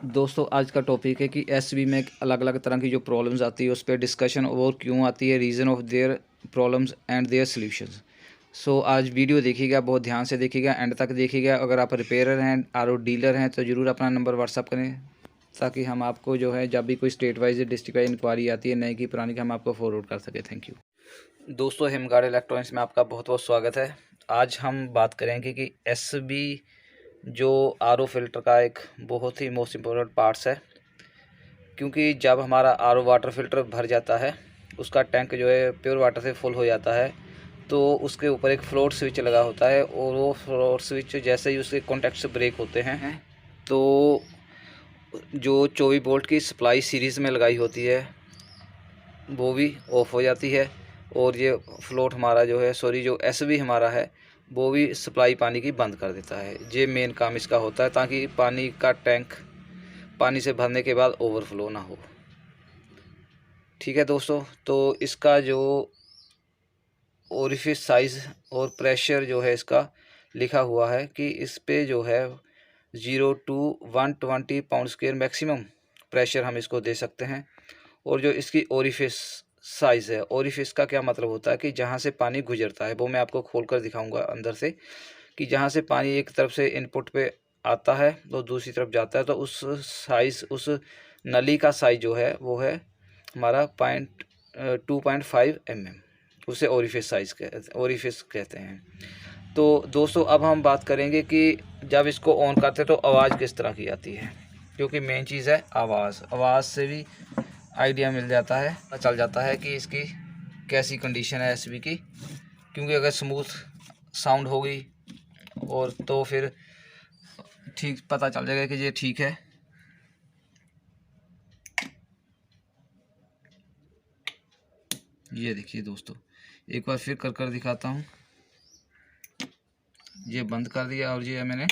दोस्तों आज का टॉपिक है कि एसवी में अलग अलग तरह की जो प्रॉब्लम्स आती है उस पर डिस्कशन और क्यों आती है, reason of their problems and their solutions. So आज वीडियो देखिएगा, बहुत ध्यान से देखिएगा, एंड तक देखिएगा। अगर आप रिपेयरर हैं और डीलर हैं तो ज़रूर अपना नंबर व्हाट्सअप करें, ताकि हम आपको जो है जब भी कोई state wise district wise inquiry आती है नई की पुरानी की, हम आपको फॉरवर्ड कर सकें। थैंक यू दोस्तों, हिमगार्ड इलेक्ट्रॉनिक्स में आपका बहुत बहुत स्वागत है। आज हम बात करेंगे कि एसबी जो आरओ फिल्टर का एक बहुत ही मोस्ट इम्पोर्टेंट पार्ट्स है, क्योंकि जब हमारा आरओ वाटर फिल्टर भर जाता है, उसका टैंक जो है प्योर वाटर से फुल हो जाता है, तो उसके ऊपर एक फ्लोट स्विच लगा होता है, और वो फ्लोट स्विच जैसे ही उसके कॉन्टैक्ट्स ब्रेक होते हैं तो जो 24 वोल्ट की सप्लाई सीरीज़ में लगाई होती है वो भी ऑफ हो जाती है, और ये फ्लोट हमारा जो है जो एसबी हमारा है वो भी सप्लाई पानी की बंद कर देता है। ये मेन काम इसका होता है, ताकि पानी का टैंक पानी से भरने के बाद ओवरफ्लो ना हो। ठीक है दोस्तों, तो इसका जो ओरिफिस साइज़ और प्रेशर जो है इसका लिखा हुआ है कि इस पे जो है 0 to 120 pound square maximum pressure हम इसको दे सकते हैं। और जो इसकी ओरिफिस साइज़ है, ओरिफिस का क्या मतलब होता है कि जहाँ से पानी गुजरता है, वो मैं आपको खोल कर दिखाऊंगा अंदर से, कि जहाँ से पानी एक तरफ से इनपुट पे आता है तो दूसरी तरफ जाता है, तो उस साइज़, उस नली का साइज़ जो है वो है हमारा 2.5 mm। उसे ओरिफिस कहते हैं। तो दोस्तों अब हम बात करेंगे कि जब इसको ऑन करते हैं तो आवाज़ किस तरह की आती है, क्योंकि मेन चीज़ है आवाज़ से भी आइडिया मिल जाता है, पता चल जाता है कि इसकी कैसी कंडीशन है एसबी की। क्योंकि अगर स्मूथ साउंड होगी और तो फिर ठीक पता चल जाएगा कि ये ठीक है। ये देखिए दोस्तों, एक बार फिर कर दिखाता हूँ। ये बंद कर दिया और ये मैंने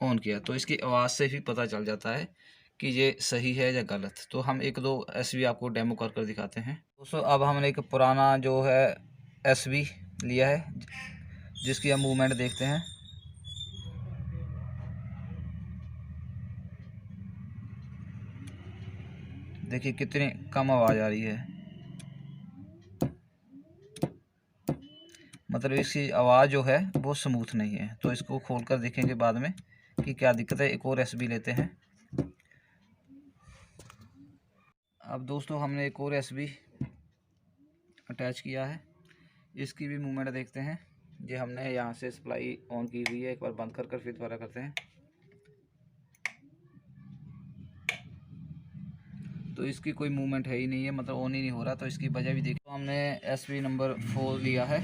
ऑन किया, तो इसकी आवाज़ से भी पता चल जाता है कि ये सही है या गलत। तो हम एक दो एसबी आपको डेमो कर दिखाते हैं दोस्तों। अब हमने एक पुराना जो है एसबी लिया है, जिसकी हम मूवमेंट देखते हैं। देखिए कितनी कम आवाज़ आ रही है, मतलब इसकी आवाज़ जो है वो स्मूथ नहीं है। तो इसको खोल कर देखेंगे बाद में कि क्या दिक्कत है। एक और एसबी लेते हैं। अब दोस्तों हमने एक और एसबी अटैच किया है, इसकी भी मूवमेंट देखते हैं। ये हमने यहाँ से सप्लाई ऑन की हुई है, एक बार बंद कर फिर दोबारा करते हैं। तो इसकी कोई मूवमेंट है ही नहीं है, मतलब ऑन ही नहीं हो रहा। तो इसकी वजह भी देखो, तो हमने एसबी नंबर 4 लिया है।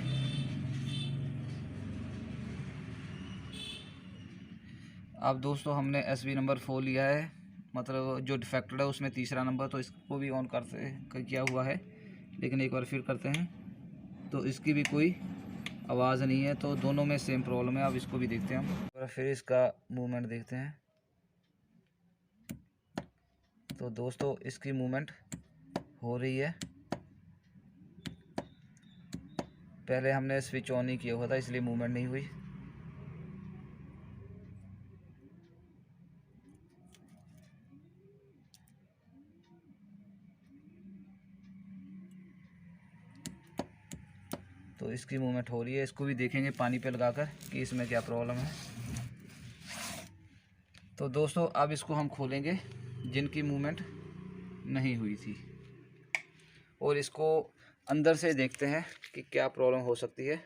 अब दोस्तों हमने एसबी नंबर 4 लिया है, मतलब जो डिफेक्टेड है उसमें तीसरा नंबर, तो इसको भी ऑन करते किया हुआ है। लेकिन एक बार फिर करते हैं, तो इसकी भी कोई आवाज़ नहीं है। तो दोनों में सेम प्रॉब्लम है। अब इसको भी देखते हैं हम, और फिर इसका मूवमेंट देखते हैं। तो दोस्तों इसकी मूवमेंट हो रही है। पहले हमने स्विच ऑन नहीं किया हुआ था, इसलिए मूवमेंट नहीं हुई। तो इसकी मूवमेंट हो रही है। इसको भी देखेंगे पानी पे लगाकर कि इसमें क्या प्रॉब्लम है। तो दोस्तों अब इसको हम खोलेंगे जिनकी मूवमेंट नहीं हुई थी, और इसको अंदर से देखते हैं कि क्या प्रॉब्लम हो सकती है।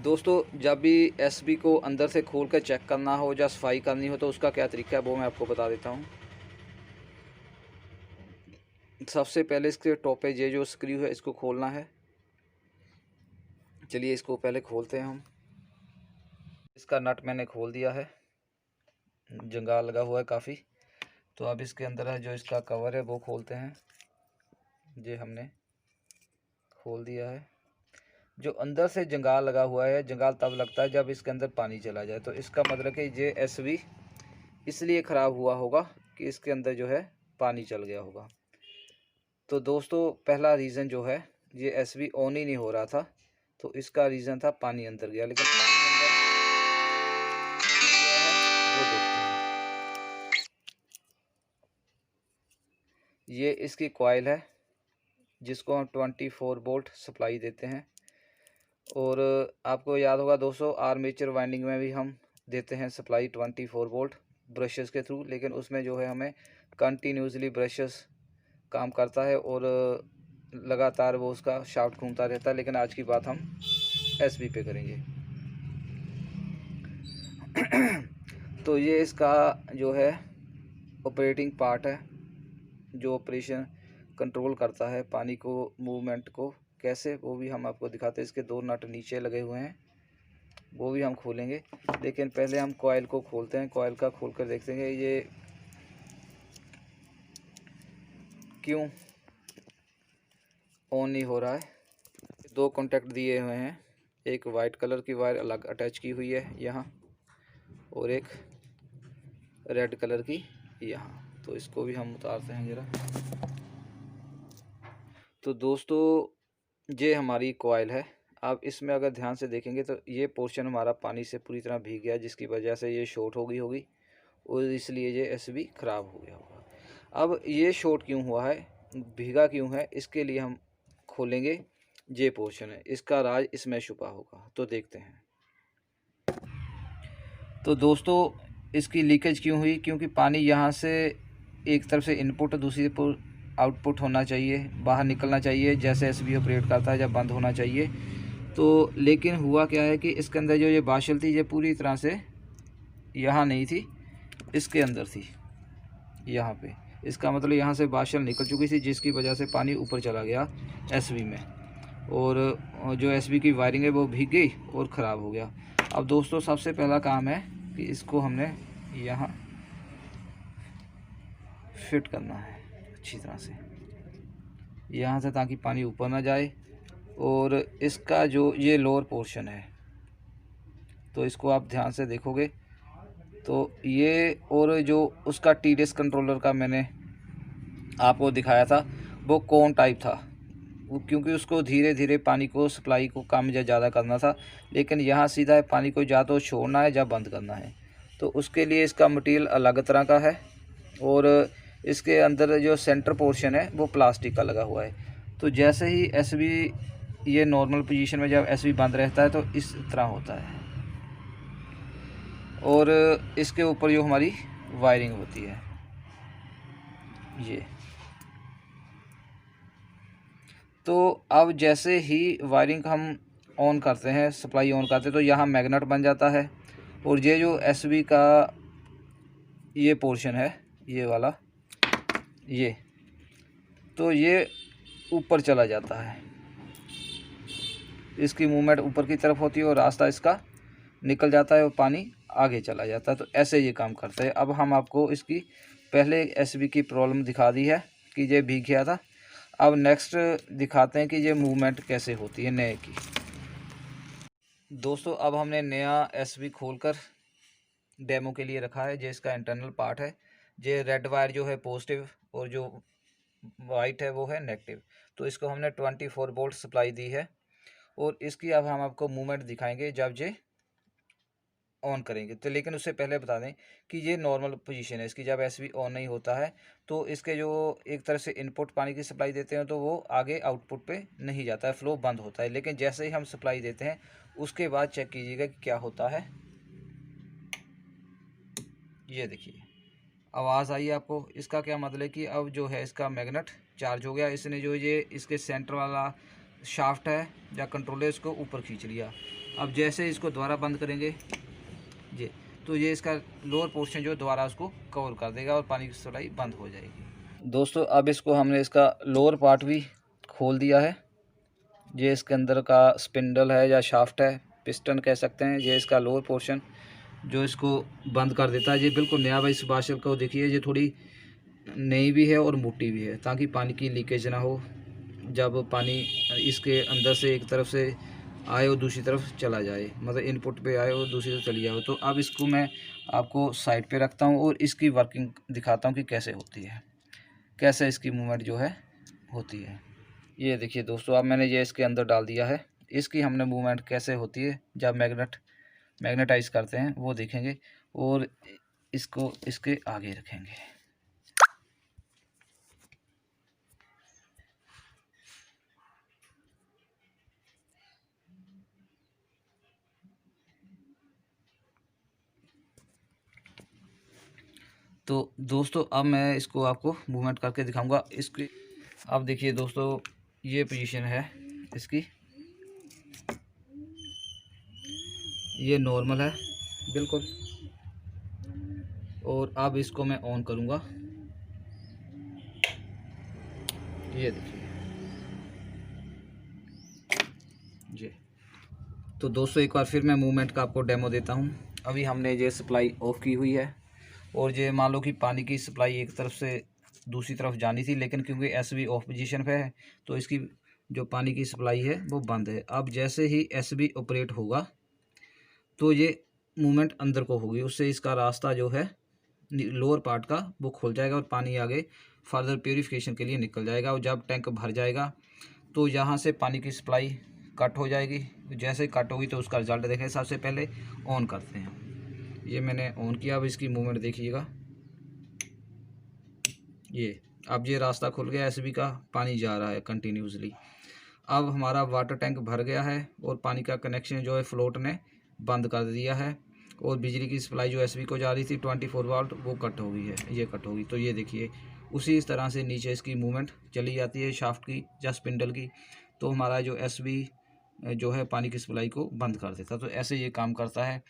दोस्तों जब भी एसबी को अंदर से खोल कर चेक करना हो या सफाई करनी हो तो उसका क्या तरीका है वो मैं आपको बता देता हूँ। सबसे पहले इसके टॉप पे ये जो स्क्रू है इसको खोलना है। चलिए इसको पहले खोलते हैं हम। इसका नट मैंने खोल दिया है, जंगाल लगा हुआ है काफ़ी। तो अब इसके अंदर है जो इसका कवर है वो खोलते हैं। ये हमने खोल दिया है। जो अंदर से जंगाल लगा हुआ है, जंगाल तब लगता है जब इसके अंदर पानी चला जाए। तो इसका मतलब कि ये एसबी इसलिए ख़राब हुआ होगा कि इसके अंदर जो है पानी चल गया होगा। तो दोस्तों पहला रीज़न जो है, ये एसबी ऑन ही नहीं हो रहा था, तो इसका रीज़न था पानी अंदर गया। लेकिन पानी अंदर ये इसकी कॉइल है जिसको हम 24 वोल्ट सप्लाई देते हैं। और आपको याद होगा दोस्तों, आर्मेचर वाइंडिंग में भी हम देते हैं सप्लाई 24 वोल्ट ब्रशेस के थ्रू, लेकिन उसमें जो है हमें कंटिन्यूसली ब्रशेस काम करता है और लगातार वो उसका शाफ्ट घूमता रहता है। लेकिन आज की बात हम एसबी पे करेंगे। तो ये इसका जो है ऑपरेटिंग पार्ट है, जो ऑपरेशन कंट्रोल करता है पानी को, मूवमेंट को कैसे, वो भी हम आपको दिखाते हैं। इसके 2 नट नीचे लगे हुए हैं, वो भी हम खोलेंगे। लेकिन पहले हम कॉइल को खोलते हैं। कॉइल का खोल कर देखते हैं ये क्यों ऑन नहीं हो रहा है। 2 कॉन्टैक्ट दिए हुए हैं, एक वाइट कलर की वायर अलग अटैच की हुई है यहाँ, और एक रेड कलर की यहाँ। तो इसको भी हम उतारते हैं ज़रा। तो दोस्तों ये हमारी कॉइल है। आप इसमें अगर ध्यान से देखेंगे तो ये पोर्शन हमारा पानी से पूरी तरह भीग गया, जिसकी वजह से ये शॉर्ट हो गई होगी और इसलिए ये एसबी ख़राब हो गया होगा। अब ये शॉर्ट क्यों हुआ है, भीगा क्यों है, इसके लिए हम खोलेंगे। ये पोर्शन है, इसका राज इसमें छुपा होगा। तो देखते हैं। तो दोस्तों इसकी लीकेज क्यों हुई, क्योंकि पानी यहाँ से एक तरफ से इनपुट, दूसरी तरफ आउटपुट होना चाहिए, बाहर निकलना चाहिए, जैसे एसबी ऑपरेट करता है जब बंद होना चाहिए। तो लेकिन हुआ क्या है कि इसके अंदर जो ये बाशल थी ये पूरी तरह से यहाँ नहीं थी, इसके अंदर थी, यहाँ पे। इसका मतलब यहाँ से बाशल निकल चुकी थी, जिसकी वजह से पानी ऊपर चला गया एसबी में, और जो एसबी की वायरिंग है वो भीग गई और ख़राब हो गया। अब दोस्तों सबसे पहला काम है कि इसको हमने यहाँ फिट करना है अच्छी तरह से यहाँ से, ताकि पानी ऊपर ना जाए। और इसका जो ये लोअर पोर्शन है, तो इसको आप ध्यान से देखोगे तो ये, और जो उसका टीडीएस कंट्रोलर का मैंने आपको दिखाया था वो कोन टाइप था, वो क्योंकि उसको धीरे धीरे पानी को सप्लाई को कम या ज़्यादा करना था। लेकिन यहाँ सीधा है, पानी को या तो छोड़ना है या बंद करना है। तो उसके लिए इसका मटेरियल अलग तरह का है, और इसके अंदर जो सेंटर पोर्शन है वो प्लास्टिक का लगा हुआ है। तो जैसे ही एसबी ये नॉर्मल पोजीशन में जब एसबी बंद रहता है तो इस तरह होता है, और इसके ऊपर जो हमारी वायरिंग होती है ये। तो अब जैसे ही वायरिंग हम ऑन करते हैं, सप्लाई ऑन करते हैं, तो यहाँ मैग्नेट बन जाता है, और ये जो एसबी का ये पोर्शन है, ये वाला, ये तो ये ऊपर चला जाता है। इसकी मूवमेंट ऊपर की तरफ होती है और रास्ता इसका निकल जाता है और पानी आगे चला जाता है। तो ऐसे ये काम करता है। अब हम आपको इसकी पहले एसबी की प्रॉब्लम दिखा दी है कि ये भीग गया था। अब नेक्स्ट दिखाते हैं कि ये मूवमेंट कैसे होती है नए की। दोस्तों अब हमने नया एसबी खोलकर डेमो के लिए रखा है। ये इसका इंटरनल पार्ट है। ये रेड वायर जो है पॉजिटिव और जो वाइट है वो है नेगेटिव। तो इसको हमने 24 वोल्ट सप्लाई दी है, और इसकी अब हम आपको मूवमेंट दिखाएंगे जब ये ऑन करेंगे। तो लेकिन उससे पहले बता दें कि ये नॉर्मल पोजीशन है इसकी, जब एसबी ऑन नहीं होता है तो इसके जो एक तरह से इनपुट पानी की सप्लाई देते हैं तो वो आगे आउटपुट पे नहीं जाता है, फ्लो बंद होता है। लेकिन जैसे ही हम सप्लाई देते हैं उसके बाद चेक कीजिएगा कि क्या होता है। ये देखिए आवाज़ आई आपको। इसका क्या मतलब है कि अब जो है इसका मैग्नेट चार्ज हो गया। इसने जो ये इसके सेंटर वाला शाफ्ट है या कंट्रोलर, इसको ऊपर खींच लिया। अब जैसे इसको दोबारा बंद करेंगे ये, तो ये इसका लोअर पोर्शन जो दोबारा उसको कवर कर देगा और पानी की सप्लाई बंद हो जाएगी। दोस्तों अब इसको हमने इसका लोअर पार्ट भी खोल दिया है। ये इसके अंदर का स्पिंडल है या शाफ्ट है, पिस्टन कह सकते हैं। ये इसका लोअर पोर्शन जो इसको बंद कर देता है। ये बिल्कुल नया भाई, इस बाशल को देखिए, ये थोड़ी नई भी है और मोटी भी है, ताकि पानी की लीकेज ना हो। जब पानी इसके अंदर से एक तरफ से आए और दूसरी तरफ चला जाए, मतलब इनपुट पे आए और दूसरी तरफ चली जाए। तो अब इसको मैं आपको साइड पे रखता हूँ और इसकी वर्किंग दिखाता हूँ कि कैसे होती है, कैसे इसकी मूवमेंट जो है होती है। ये देखिए दोस्तों, अब मैंने ये इसके अंदर डाल दिया है। इसकी हमने मूवमेंट कैसे होती है जब मैग्नेटाइज करते हैं वो देखेंगे, और इसको इसके आगे रखेंगे। तो दोस्तों अब मैं इसको आपको मूवमेंट करके दिखाऊंगा। इसकी अब देखिए दोस्तों, ये पोजीशन है इसकी, ये नॉर्मल है बिल्कुल। और अब इसको मैं ऑन करूंगा, ये देखिए जी। तो दोस्तों एक बार फिर मैं मूवमेंट का आपको डेमो देता हूँ। अभी हमने ये सप्लाई ऑफ की हुई है और ये मान लो कि पानी की सप्लाई एक तरफ से दूसरी तरफ जानी थी, लेकिन क्योंकि एसबी ऑफ पोजीशन पे है तो इसकी जो पानी की सप्लाई है वो बंद है। अब जैसे ही एसबी ऑपरेट होगा तो ये मूवमेंट अंदर को होगी, उससे इसका रास्ता जो है लोअर पार्ट का वो खुल जाएगा और पानी आगे फर्दर प्योरीफिकेशन के लिए निकल जाएगा। और जब टैंक भर जाएगा तो यहाँ से पानी की सप्लाई कट हो जाएगी। जैसे ही कट होगी तो उसका रिजल्ट देखें। सबसे पहले ऑन करते हैं, ये मैंने ऑन किया। अब इसकी मूवमेंट देखिएगा, ये अब ये रास्ता खुल गया, एसबी का पानी जा रहा है कंटिन्यूसली। अब हमारा वाटर टैंक भर गया है और पानी का कनेक्शन जो है फ्लोट ने बंद कर दिया है और बिजली की सप्लाई जो एसबी को जा रही थी 24 वाट वो कट हो गई है, ये कट होगी। तो ये देखिए उसी इस तरह से नीचे इसकी मूवमेंट चली जाती है शाफ्ट की या स्पिंडल की, तो हमारा जो एसबी जो है पानी की सप्लाई को बंद कर देता। तो ऐसे ये काम करता है।